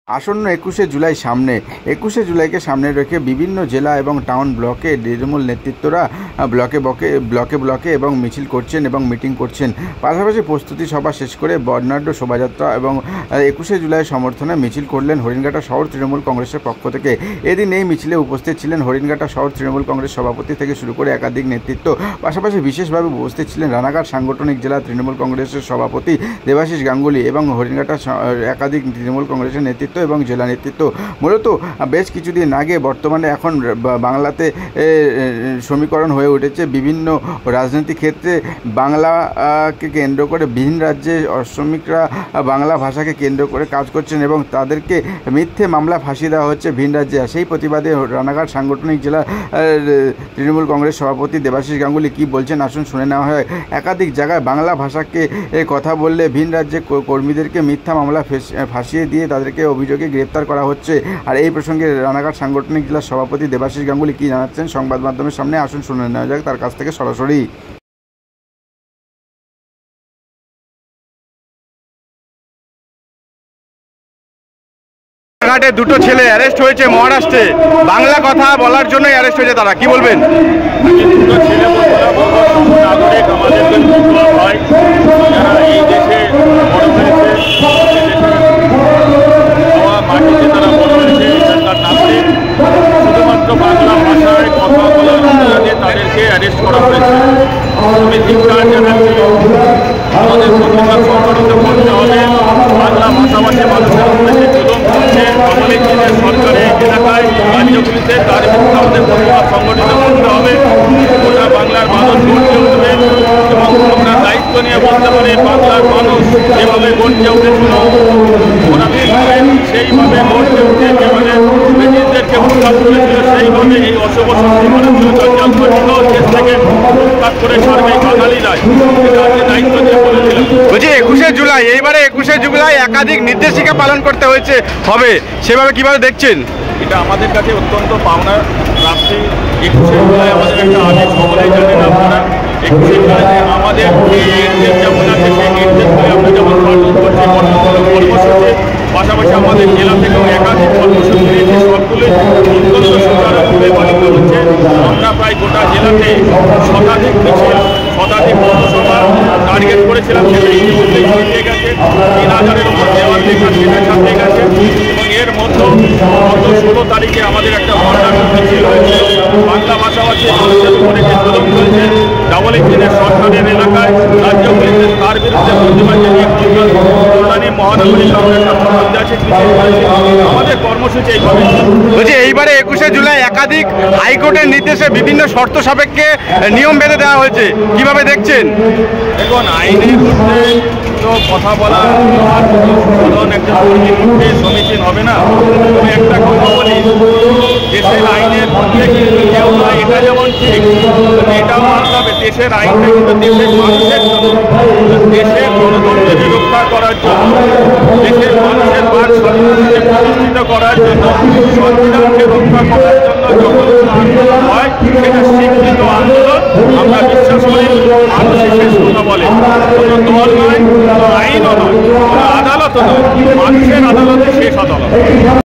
আসন্ন ২১শে জুলাই সামনে ২১শে জুলাইকে সামনে রেখে বিভিন্ন জেলা এবং টাউন ব্লকে তৃণমূল নেতৃত্বরা ব্লকে এবং মিছিল করছেন এবং মিটিং করছেন। পাশাপাশি প্রস্তুতি সভা শেষ করে বর্ণাঢ্য শোভাযাত্রা এবং ২১শে জুলাইয়ের সমর্থনে মিছিল করলেন হরিণঘাটা শহর তৃণমূল কংগ্রেসের পক্ষ থেকে। এদিন এই মিছিলে উপস্থিত ছিলেন হরিণঘাটা শহর তৃণমূল কংগ্রেস সভাপতি থেকে শুরু করে একাধিক নেতৃত্ব। পাশাপাশি বিশেষভাবে উপস্থিত ছিলেন রানাঘাট সাংগঠনিক জেলা তৃণমূল কংগ্রেসের সভাপতি দেবাশিস গাঙ্গুলি এবং হরিণঘাটা একাধিক তৃণমূল কংগ্রেসের নেতৃত্ব এবং জেলা নেতৃত্ব। মূলত বেশ কিছুদিন আগে বর্তমানে এখন বাংলাতে সমীকরণ হয়ে উঠেছে বিভিন্ন রাজনৈতিক ক্ষেত্রে বাংলাকে কেন্দ্র করে বিভিন্ন রাজ্যে শ্রমিকরা বাংলা ভাষাকে কেন্দ্র করে কাজ করছেন এবং তাদেরকে মিথ্যে মামলা ফাঁসিয়ে দেওয়া হচ্ছে ভিন রাজ্যে। সেই প্রতিবাদে রানাঘাট সাংগঠনিক জেলা তৃণমূল কংগ্রেস সভাপতি দেবাশিস গাঙ্গুলি কী বলছেন আসুন শুনে নেওয়া হয়। একাধিক জায়গায় বাংলা ভাষাকে কথা বললে ভিন রাজ্যে কর্মীদেরকে মিথ্যা মামলা ফাঁসিয়ে দিয়ে তাদেরকে অভিযোগে গ্রেপ্তার করা হচ্ছে। আর এই প্রসঙ্গে রানাঘাট সাংগঠনিক জেলার সভাপতি দেবাশিস গাঙ্গুলি কী জানাচ্ছেন সংবাদ মাধ্যমের সামনে আসুন শুনে নেওয়া যাক তার কাছ থেকে সরাসরি। রানাঘাটে দুটো ছেলে অ্যারেস্ট হয়েছে মহারাষ্ট্রে, বাংলা কথা বলার জন্যই অ্যারেস্ট হয়েছে তারা, কি বলবেন? দুটো ছেলে নাগরিক আমাদেরকে হয় যারা এই দেশে বড় হয়েছে, মাটিতে তারা বড় হয়েছে, এখানকার নাগরিক, শুধুমাত্র বাংলা ভাষায় কথা বলার অপরাধে তাদেরকে অ্যারেস্ট করা হয়েছে। আমি ধিক্কার জানাচ্ছি, আমাদের প্রতিবাদ সংগঠিত করতে হবে। বাংলা ভাষাভাষী মানুষের উপরে যে জুলুম করছে আওয়ামী লীগের সরকারের এলাকায় রাজ্যগুলিতে, তার বিরুদ্ধে আমাদের প্রতিবাদ সংগঠিত করতে হবে। গোটা বাংলার মানুষ গড়ে উঠবে এবং আমরা দায়িত্ব নিয়ে বলতে পারি বাংলার মানুষ যেভাবে গড়ে উঠেছিল ওরা সেইভাবে গড়ে উঠে যেভাবে ব্রিটিশদেরকে উৎখাত করেছিল সেইভাবে এই অশুভ শক্তি ভারতীয় জাতীয় দেশ থেকে উৎখাত করে ছাড়বে বাঙালিরাই, এটা আমি দায়িত্ব দিয়ে বলেছিলাম। বলছি ২১শে জুলাই, এইবারে ২১শে জুলাই একাধিক নির্দেশিকা পালন করতে হয়েছে হবে, সেভাবে কিভাবে দেখছেন? এটা আমাদের কাছে অত্যন্ত পাওনার প্রাপ্তি। ২১শে জুলাই আমাদের একটা আদেশ, সকলেই জানেন আপনারা। ২১শে জুলাই আমাদের নির্দেশ যেমন আছে সেই নির্দেশগুলি আমরা যেমন পালন করছি কর্মসূচি, পাশাপাশি আমাদের জেলা থেকেও একাধিক কর্মসূচি নিয়েছে, সবগুলি অত্যন্ত সুচারুরূপে পালিত হচ্ছে। আমরা প্রায় গোটা জেলাতে শতাধিক মিছিল, শতাধিক পৌরসভা টার্গেট করেছিলাম, সেটা ইতিমধ্যেই ছাড়িয়ে গেছে। ৩,০০০-এর উপর দেওয়াল লেখা সেটা ছাড়িয়ে গেছে এবং এর মধ্যে গত ১৬ তারিখে আমাদের একটা বর্ণাঢ্য মিছিল হয়েছিল। বাংলা ভাষাভাষী মানুষের উপরে যে জুলুম চলছে ডাবল ইঞ্জিনের সরকারের এলাকায় রাজ্যগুলিতে, তার বিরুদ্ধে প্রতিবাদ জানিয়ে কল্যাণী মহানগরী কংগ্রেস আমাদের কর্মসূচি এইভাবে। বলছি এইবারে ২১শে জুলাই একাধিক হাইকোর্টের নির্দেশে বিভিন্ন শর্ত সাপেক্ষে নিয়ম বেঁধে দেওয়া হয়েছে, কিভাবে দেখছেন? দেখুন, আইনের মধ্যে তো কথা বলা আর সাধারণ একটা কর্মীর মধ্যে সমীচীন হবে না। আমি একটা কথা বলি, দেশের আইনের মধ্যে কিন্তু কেউ নয়, এটা যেমন ঠিক এটাও মানতে হবে। দেশের আইনটা কিন্তু দেশের মানুষের জন্য, দেশের গণতন্ত্রকে রক্ষা করার জন্য, দেশের মানুষের মান স্বাধীনতাকে প্রতিষ্ঠিত করার জন্য, সংবিধানকে রক্ষা করার জন্য যখন আন্দোলন হয় সেটা স্বীকৃত আন্দোলন। আমরা বিশ্বাস করি মানুষের শেষ কথা বলে, কোনো দল নয়, কোনো আইনও নয়, কোনো আদালতও নয়, মানুষের আদালতে শেষ আদালত।